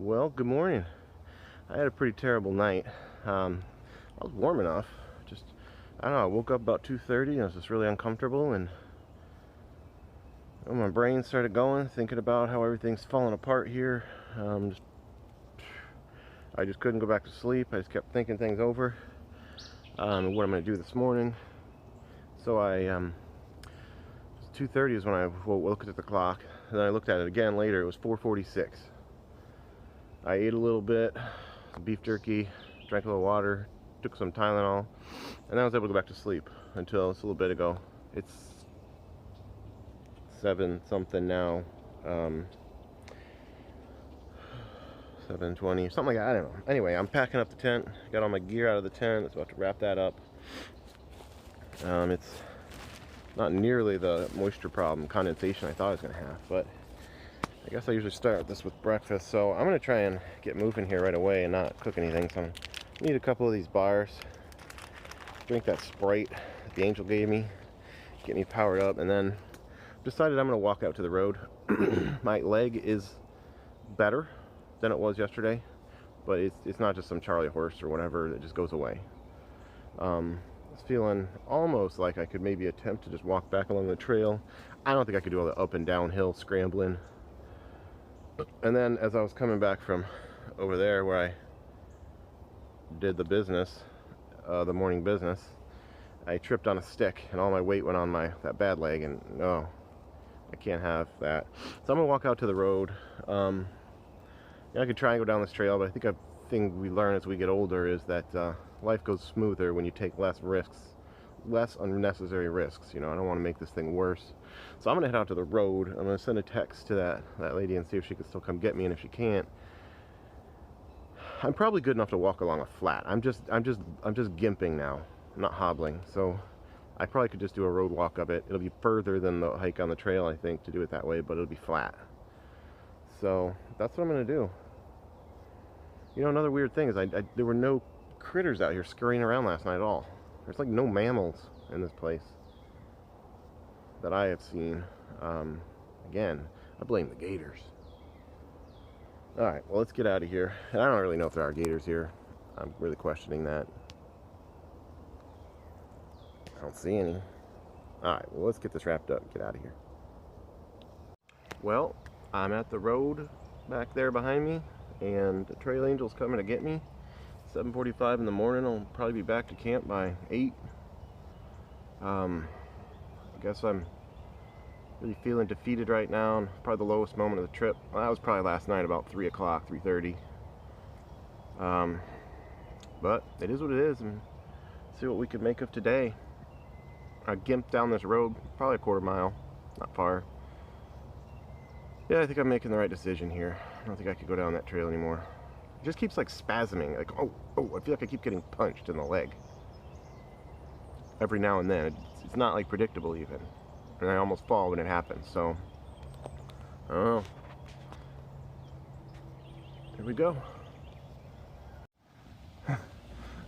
Well, good morning. I had a pretty terrible night. I was warm enough. I don't know, I woke up about 2:30 and I was just really uncomfortable, and my brain started going, thinking about how everything's falling apart here. I just couldn't go back to sleep. I just kept thinking things over, and what I'm going to do this morning. So 2:30 is when I looked at the clock, and then I looked at it again later. It was 4:46. I ate a little bit, beef jerky, drank a little water, took some Tylenol, and then I was able to go back to sleep until just a little bit ago. It's 7 something now, 7:20, something like that, I don't know. Anyway, I'm packing up the tent, got all my gear out of the tent, it's about to wrap that up. It's not nearly the moisture problem, condensation I thought I was going to have, but I guess I usually start this with breakfast, so I'm going to try and get moving here right away and not cook anything. So I need a couple of these bars, drink that Sprite that the angel gave me, get me powered up, and then decided I'm going to walk out to the road. My leg is better than it was yesterday, but it's not just some Charlie horse or whatever that just goes away. I was feeling almost like I could maybe attempt to just walk back along the trail. I don't think I could do all the up and downhill scrambling. And then as I was coming back from over there where I did the business, the morning business, I tripped on a stick and all my weight went on that bad leg, and no, I can't have that. So I'm gonna walk out to the road. I could try and go down this trail, but I think a thing we learn as we get older is that life goes smoother when you take less unnecessary risks. You know, I don't want to make this thing worse. So I'm going to head out to the road. I'm going to send a text to that lady and see if she can still come get me, and if she can't, I'm probably good enough to walk along a flat. I'm just gimping now. I'm not hobbling. So I probably could just do a road walk of it. It'll be further than the hike on the trail, I think, to do it that way, but it'll be flat. So that's what I'm going to do. You know, another weird thing is there were no critters out here scurrying around last night at all. There's like no mammals in this place that I have seen. Again, I blame the gators. Alright, well, let's get out of here. And I don't really know if there are gators here. I'm really questioning that. I don't see any. Alright, well, let's get this wrapped up and get out of here. Well, I'm at the road back there behind me, and the trail angel's coming to get me. 7:45 in the morning. I'll probably be back to camp by 8. I guess I'm really feeling defeated right now. Probably the lowest moment of the trip. Well, that was probably last night about 3 o'clock, 3:30. But it is what it is, and see what we can make of today. I gimped down this road, probably a quarter mile, not far. Yeah, I think I'm making the right decision here. I don't think I could go down that trail anymore. It just keeps like spasming, like, oh, I feel like I keep getting punched in the leg. Every now and then. It's not like predictable even. And I almost fall when it happens, so, I don't know. Here we go.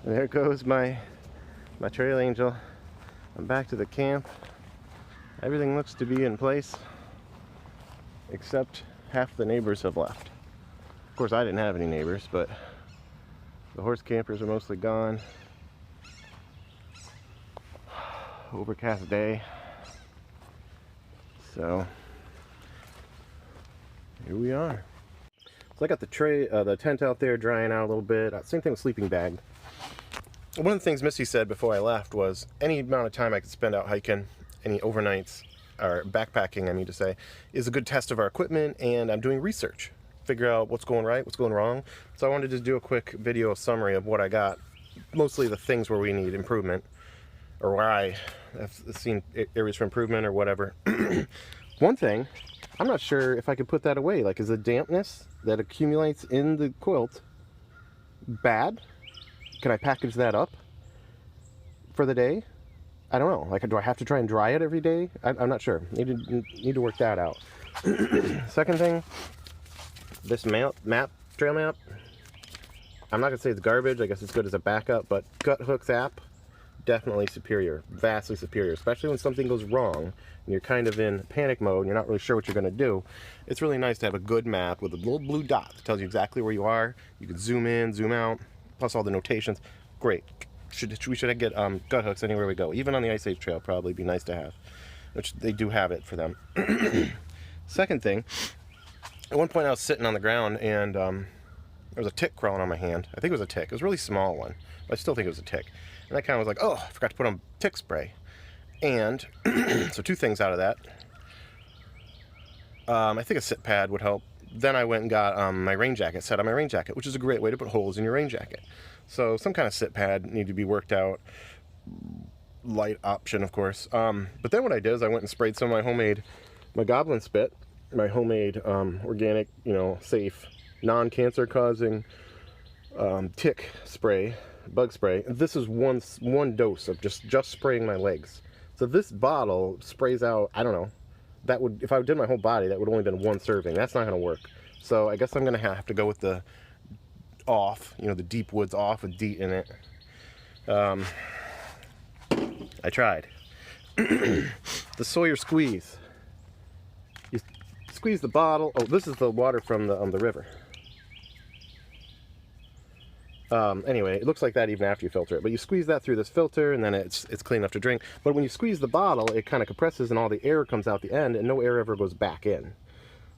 There goes my trail angel. I'm back to the camp. Everything looks to be in place, except half the neighbors have left. Of course, I didn't have any neighbors, but the horse campers are mostly gone. Overcast day. So here we are. So I got the tent out there drying out a little bit. Same thing with sleeping bag. One of the things Missy said before I left was any amount of time I could spend out hiking, any overnights, or backpacking, I mean to say, is a good test of our equipment, and I'm doing research. Figure out what's going right, what's going wrong. So I wanted to do a quick video summary of what I got. Mostly the things where we need improvement, or where I have seen areas for improvement or whatever. One thing, I'm not sure if I could put that away. Like, is the dampness that accumulates in the quilt bad? Can I package that up for the day? I don't know. Like, do I have to try and dry it every day? I'm not sure. Need to work that out. Second thing, this trail map. I'm not gonna say it's garbage. I guess it's good as a backup. But Gut Hook's app definitely superior, vastly superior, especially when something goes wrong and you're kind of in panic mode and you're not really sure what you're going to do. It's really nice to have a good map with a little blue dot that tells you exactly where you are. You can zoom in, zoom out, plus all the notations. Great. We should get gut hooks anywhere we go. Even on the Ice Age Trail, probably be nice to have, which they do have it for them. Second thing, at one point I was sitting on the ground and there was a tick crawling on my hand. I think it was a tick. It was a really small one, but I still think it was a tick. And I kind of was like, oh, I forgot to put on tick spray. And so two things out of that. I think a sit pad would help. Then I went and got my rain jacket, set on my rain jacket, which is a great way to put holes in your rain jacket. So some kind of sit pad need to be worked out. Light option, of course. But then what I did is I went and sprayed some of my goblin spit, my homemade organic, safe, non-cancer causing tick spray, bug spray. This is one dose of just spraying my legs. So this bottle sprays out, I don't know, that would, if I did my whole body, that would only been one serving. That's not going to work. So I guess I'm going to have to go with the off, the deep woods off with DEET in it. I tried. The Sawyer squeeze. You squeeze the bottle. Oh, this is the water from the river. Anyway, it looks like that even after you filter it. But you squeeze that through this filter, and then it's clean enough to drink. But when you squeeze the bottle, it kind of compresses, and all the air comes out the end, and no air ever goes back in.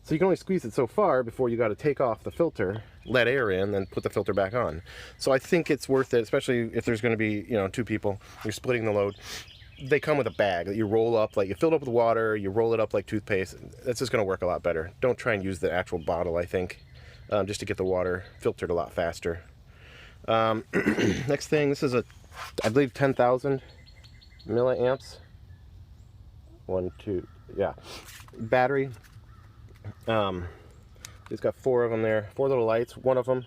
So you can only squeeze it so far before you got to take off the filter, let air in, then put the filter back on. So I think it's worth it, especially if there's going to be, two people, you're splitting the load. They come with a bag that you roll up, like you fill it up with water, you roll it up like toothpaste. That's just going to work a lot better. Don't try and use the actual bottle, I think, just to get the water filtered a lot faster. Next thing, this is I believe 10,000 milliamps. Battery. It's got 4 of them there, 4 little lights. One of them,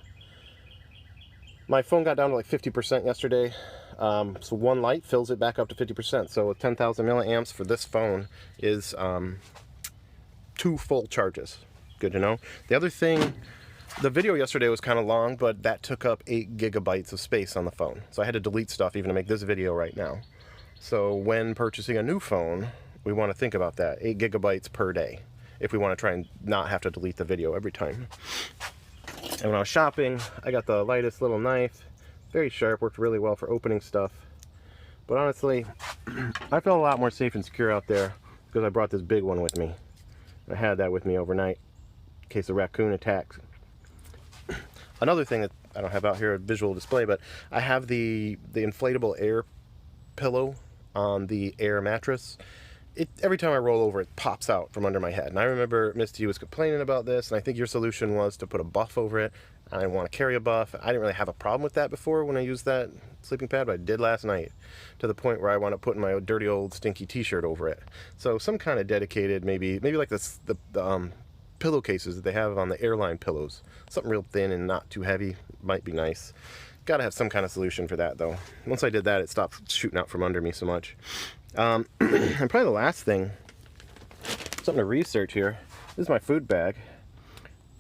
my phone got down to like 50% yesterday. So one light fills it back up to 50%. So 10,000 milliamps for this phone is 2 full charges. Good to know. The other thing, the video yesterday was kind of long, but that took up 8 gigabytes of space on the phone. So I had to delete stuff even to make this video right now. So when purchasing a new phone, we want to think about that. 8 gigabytes per day, if we want to try and not have to delete the video every time. And when I was shopping, I got the lightest little knife. Very sharp, worked really well for opening stuff. But honestly, I felt a lot more safe and secure out there because I brought this big one with me. I had that with me overnight in case a raccoon attacks. Another thing that I don't have out here, a visual display, but I have the inflatable air pillow on the air mattress. Every time I roll over, it pops out from under my head. And I remember Misty was complaining about this, and I think your solution was to put a buff over it. I didn't want to carry a buff. I didn't really have a problem with that before when I used that sleeping pad, but I did last night, to the point where I wound up putting my dirty old stinky t-shirt over it. So some kind of dedicated, maybe like the pillowcases that they have on the airline pillows. Something real thin and not too heavy might be nice. Gotta have some kind of solution for that, though. Once I did that, it stopped shooting out from under me so much. And probably the last thing, something to research here. This is my food bag.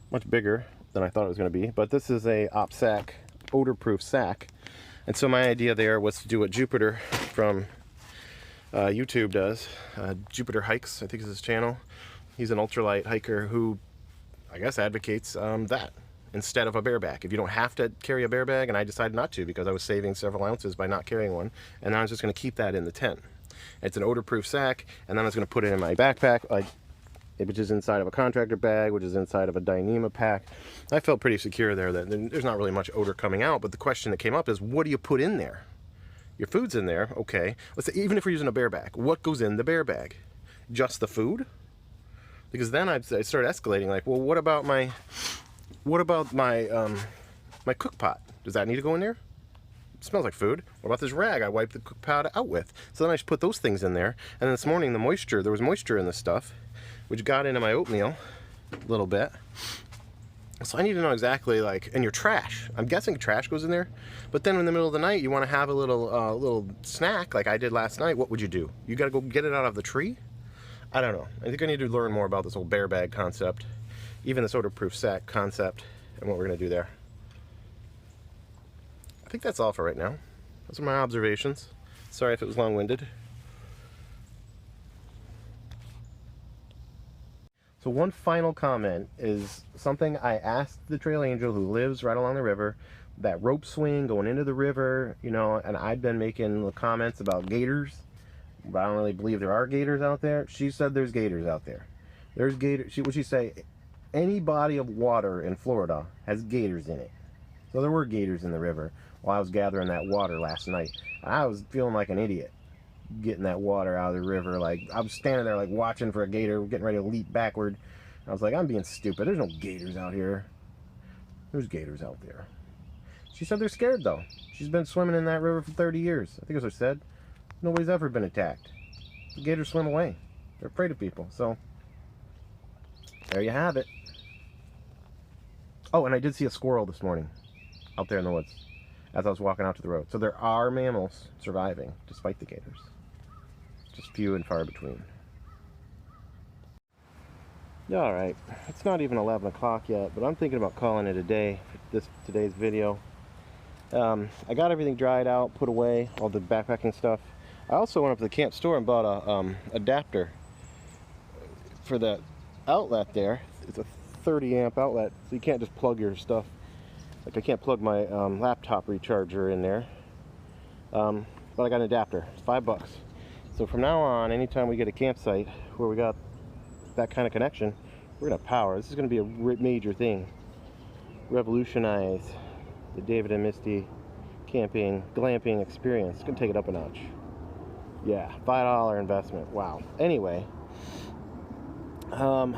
Much bigger than I thought it was going to be. But this is a OpSac odor-proof sack. And so my idea there was to do what Jupiter from YouTube does. Jupiter Hikes, I think is his channel. He's an ultralight hiker who, I guess, advocates that instead of a bear bag. If you don't have to carry a bear bag, and I decided not to because I was saving several ounces by not carrying one, and I was just going to keep that in the tent. It's an odor-proof sack, and then I was going to put it in my backpack, which is inside of a contractor bag, which is inside of a Dyneema pack. I felt pretty secure there that there's not really much odor coming out, but the question that came up is, what do you put in there? Your food's in there, okay. Let's say, even if we're using a bear bag, what goes in the bear bag? Just the food? Because then I started escalating, like, well, what about my my cook pot? Does that need to go in there? It smells like food. What about this rag I wiped the cook pot out with? So then I just put those things in there. And then this morning, there was moisture in this stuff, which got into my oatmeal a little bit. So I need to know exactly, and your trash. I'm guessing trash goes in there. But then in the middle of the night, you want to have a little snack like I did last night. What would you do? You got to go get it out of the tree? I don't know. I think I need to learn more about this whole bear bag concept, even this odor-proof sack concept, and what we're going to do there. I think that's all for right now. Those are my observations. Sorry if it was long-winded. So one final comment is something I asked the trail angel who lives right along the river, that rope swing going into the river, you know, and I'd been making comments about gators, but I don't really believe there are gators out there. She said there's gators out there. There's gators. What'd she say? Any body of water in Florida has gators in it. So there were gators in the river while I was gathering that water last night. I was feeling like an idiot getting that water out of the river. Like, I was standing there like watching for a gator, getting ready to leap backward. I was like, I'm being stupid. There's no gators out here. There's gators out there. She said they're scared though. She's been swimming in that river for 30 years. I think that's what she said. Nobody's ever been attacked. The gators swim away. They're afraid of people. So there you have it. Oh, and I did see a squirrel this morning out there in the woods as I was walking out to the road. So there are mammals surviving despite the gators. Just few and far between. Yeah, all right. It's not even 11 o'clock yet, but I'm thinking about calling it a day for today's video. I got everything dried out, put away, all the backpacking stuff. I also went up to the camp store and bought a adapter for that outlet there. It's a 30 amp outlet, so you can't just plug your stuff. Like, I can't plug my laptop recharger in there, but I got an adapter. It's $5. So from now on, anytime we get a campsite where we got that kind of connection, we're gonna have power. This is gonna be a major thing. Revolutionize the David and Misty camping, glamping experience. It's gonna take it up a notch. Yeah, $5 investment. Wow. Anyway, my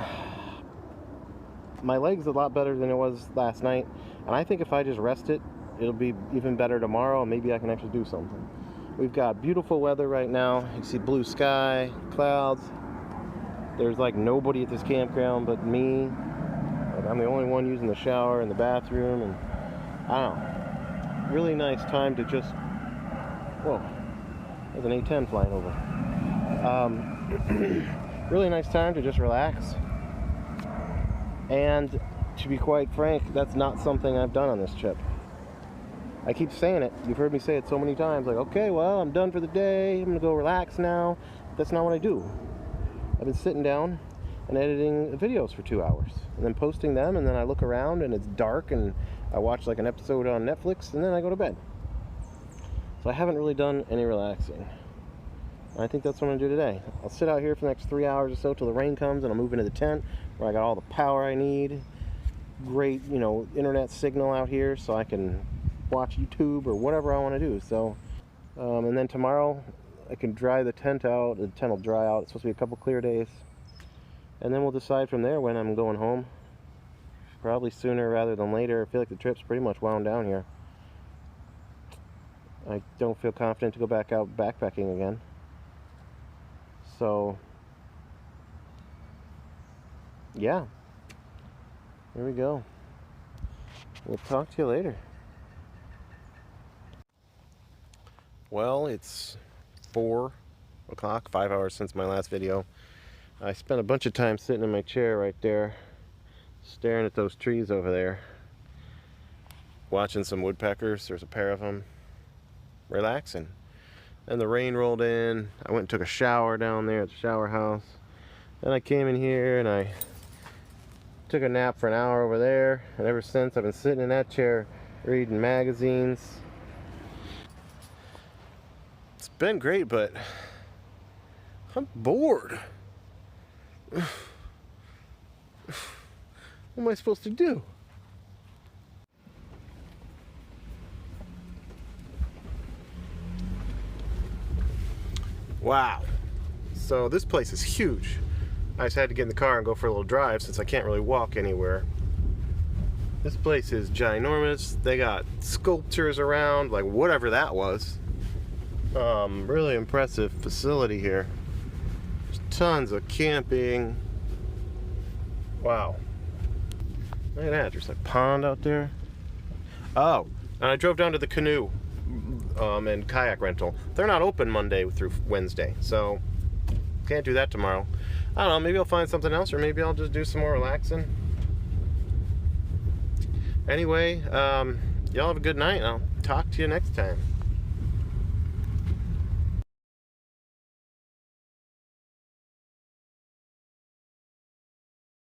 leg's a lot better than it was last night, and I think if I just rest it, it'll be even better tomorrow, and maybe I can actually do something. We've got beautiful weather right now. You can see blue sky, clouds. There's like nobody at this campground but me. Like, I'm the only one using the shower and the bathroom, and I don't know. Really nice time to just, whoa, there's an A-10 flying over. Really nice time to just relax. And to be quite frank, that's not something I've done on this trip. I keep saying it. You've heard me say it so many times. Like, okay, well, I'm done for the day. I'm going to go relax now. That's not what I do. I've been sitting down and editing videos for 2 hours. And then posting them, and then I look around and it's dark and I watch like an episode on Netflix, and then I go to bed. So I haven't really done any relaxing. I think that's what I'm going to do today. I'll sit out here for the next 3 hours or so till the rain comes, and I'll move into the tent where I got all the power I need. Great, you know, internet signal out here, so I can watch YouTube or whatever I want to do. So, and then tomorrow I can dry the tent out. The tent will dry out. It's supposed to be a couple clear days. And then we'll decide from there when I'm going home. Probably sooner rather than later. I feel like the trip's pretty much wound down here. I don't feel confident to go back out backpacking again. So, yeah, here we go. We'll talk to you later. Well, it's 4 o'clock, 5 hours since my last video. I spent a bunch of time sitting in my chair right there, staring at those trees over there, watching some woodpeckers. There's a pair of them, relaxing. Then the rain rolled in. I went and took a shower down there at the shower house. Then I came in here and I took a nap for an hour over there. And ever since, I've been sitting in that chair reading magazines. It's been great, but I'm bored. What am I supposed to do? Wow. So this place is huge. I just had to get in the car and go for a little drive since I can't really walk anywhere. This place is ginormous. They got sculptures around, like whatever that was. Really impressive facility here. There's tons of camping. Wow. Look at that, there's a pond out there. Oh, and I drove down to the canoe and kayak rental. They're not open Monday through Wednesday, so can't do that tomorrow. I don't know, maybe I'll find something else, or maybe I'll just do some more relaxing. Anyway, y'all have a good night, and I'll talk to you next time.